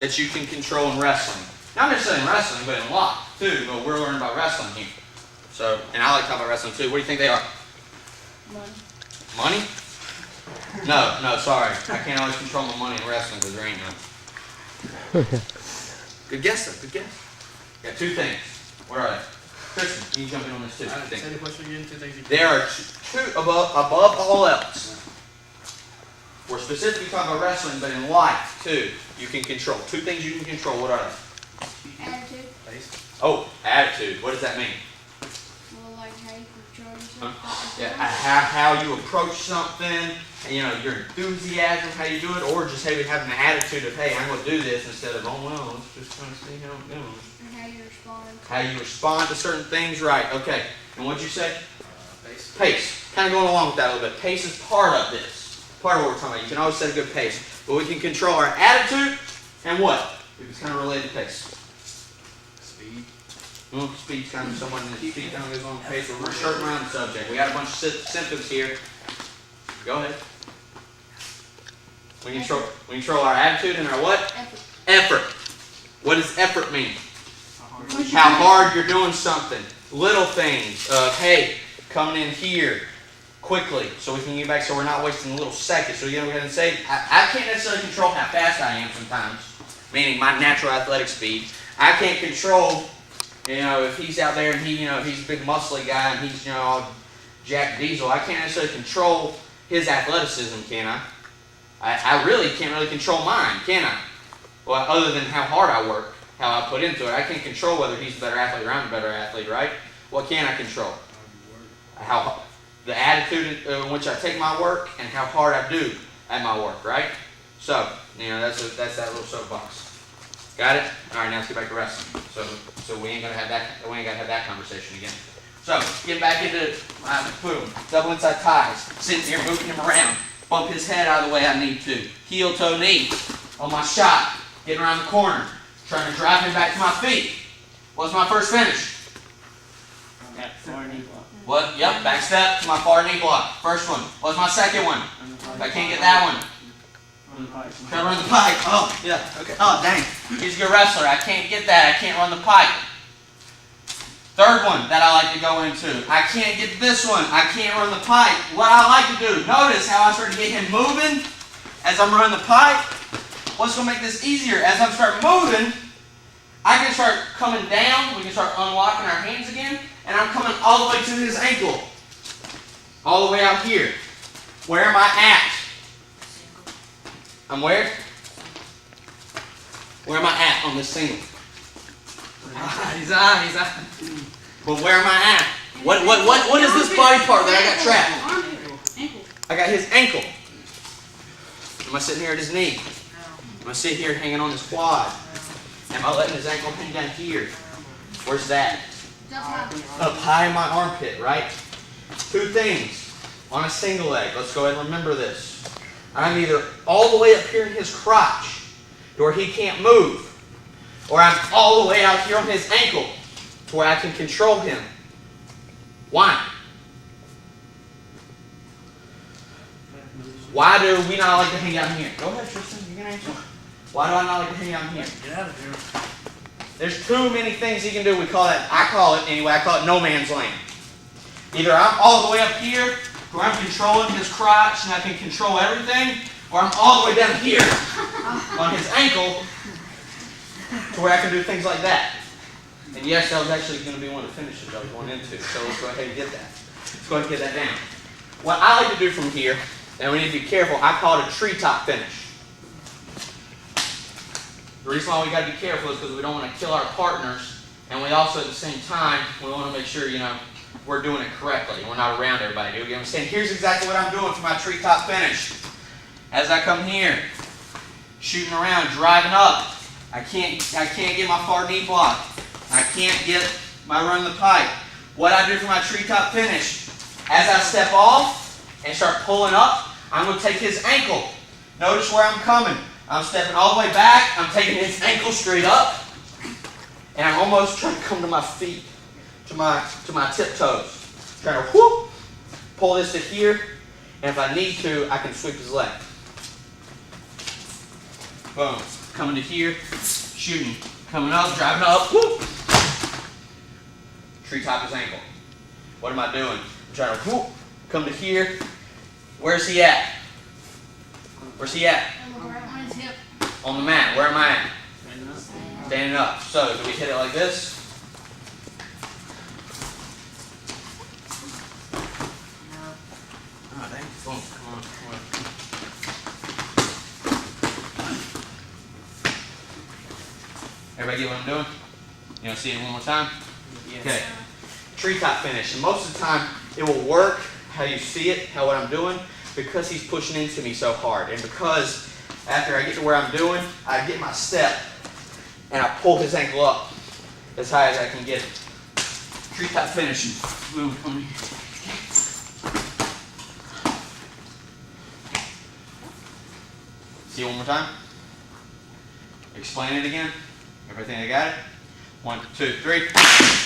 that you can control in wrestling. Not necessarily in wrestling, but in lock too. But we're learning about wrestling here. So, and I like to talk about wrestling too. What do you think they are? Money. Money? No, sorry. I can't always control my money in wrestling because there ain't none. Good guess though, good guess. Got two things. What are they? Kristen, you jump in on this too. Say the question again, two things you can There are two above all else. We're specifically talking about wrestling, but in life too, you can control. Two things you can control. What are they? Attitude. face. Oh, attitude. What does that mean? Well, like how you control yourself. Yeah, how you approach something, you know, your enthusiasm, how you do it, or just having an attitude of, hey, I'm going to do this instead of, oh, well, let's just kind of see how it goes. And how you respond. How you respond to certain things, right. Okay. And what'd you say? Pace. Pace. Kind of going along with that a little bit. Pace is part of this. Part of what we're talking about. You can always set a good pace. But we can control our attitude and what? It's kind of related to pace. Speed. Well, speed's kind of someone that speed kind of goes on the pace. We're skirting around the subject. We got a bunch of symptoms here. Go ahead. We control our attitude and our what? Effort. Effort. What does effort mean? How hard you're doing something. Little things of, hey, coming in here quickly so we can get back so we're not wasting little seconds. So you know what I'm going to say? I can't necessarily control how fast I am sometimes, meaning my natural athletic speed. I can't control, you know, if he's out there and he, you know, he's a big muscly guy and he's, you know, all Jack Diesel. I can't necessarily control his athleticism, can I? I really can't really control mine, can I? Well, other than how hard I work, how I put into it. I can't control whether he's a better athlete or I'm a better athlete, right? What can I control? How the attitude in which I take my work and how hard I do at my work, right? So, you know, that's that little soapbox. Got it? All right, now let's get back to wrestling. So we ain't gonna have that. We ain't gotta have that conversation again. So, get back into boom, double inside ties, sitting here moving him around, bump his head out of the way I need to, heel toe knee on my shot, getting around the corner, trying to drive him back to my feet. What's my first finish? What? Yep, back step to my far knee block. First one. What's my second one? If I can't get that one, try to run the pipe. Oh, yeah, okay. Oh, dang. He's a good wrestler. I can't get that. I can't run the pipe. Third one that I like to go into. I can't get this one. I can't run the pipe. What I like to do, notice how I start to get him moving as I'm running the pipe. What's going to make this easier? As I start moving, I can start coming down. We can start unlocking our hands again. And I'm coming all the way to his ankle. All the way out here. Where am I at? I'm where? Where am I at on this single? He's on. But where am I at? What is this body part that I got trapped? Ankle. I got his ankle. Am I sitting here at his knee? Am I sitting here hanging on his quad? Am I letting his ankle hang down here? Where's that? Up high in my armpit, right? Two things on a single leg. Let's go ahead and remember this. I'm either all the way up here in his crotch to where he can't move, or I'm all the way out here on his ankle to where I can control him. Why? Why do we not like to hang out here? Go ahead, Tristan. You can answer. Why do I not like to hang out here? Get out of here. There's too many things he can do. I call it no man's land. Either I'm all the way up here, where I'm controlling his crotch and I can control everything, or I'm all the way down here on his ankle to where I can do things like that. And yes, that was actually going to be one of the finishes I was going into, so let's go ahead and get that. Let's go ahead and get that down. What I like to do from here, and we need to be careful, I call it a treetop finish. The reason why we got to be careful is because we don't want to kill our partners, and we also at the same time, we want to make sure, you know, we're doing it correctly. We're not around everybody. Do you understand? Here's exactly what I'm doing for my treetop finish. As I come here, shooting around, driving up, I can't get my far knee block. I can't get my run the pipe. What I do for my treetop finish, as I step off and start pulling up, I'm going to take his ankle. Notice where I'm coming. I'm stepping all the way back. I'm taking his ankle straight up, and I'm almost trying to come to my feet, to my tiptoes. Trying to whoop, pull this to here, and if I need to, I can sweep his leg. Boom. coming to here, shooting, coming up, driving up, whoop. Treetop his ankle. What am I doing? I'm trying to whoop, come to here. Where's he at? Where's he at? On the ground. On his hip. On the mat. Where am I at? Standing up. So, do we hit it like this? Oh, dang. Boom. Come on. Come on. Everybody get what I'm doing? You want to see it one more time? Yes. Okay. Treetop finish. And most of the time, it will work how you see it, how what I'm doing, because he's pushing into me so hard. And because after I get to where I'm doing, I get my step and I pull his ankle up as high as I can get it. Treetop finishing. Boom, come here. See it one more time? Explain it again. Everything I got it? 1, 2, 3.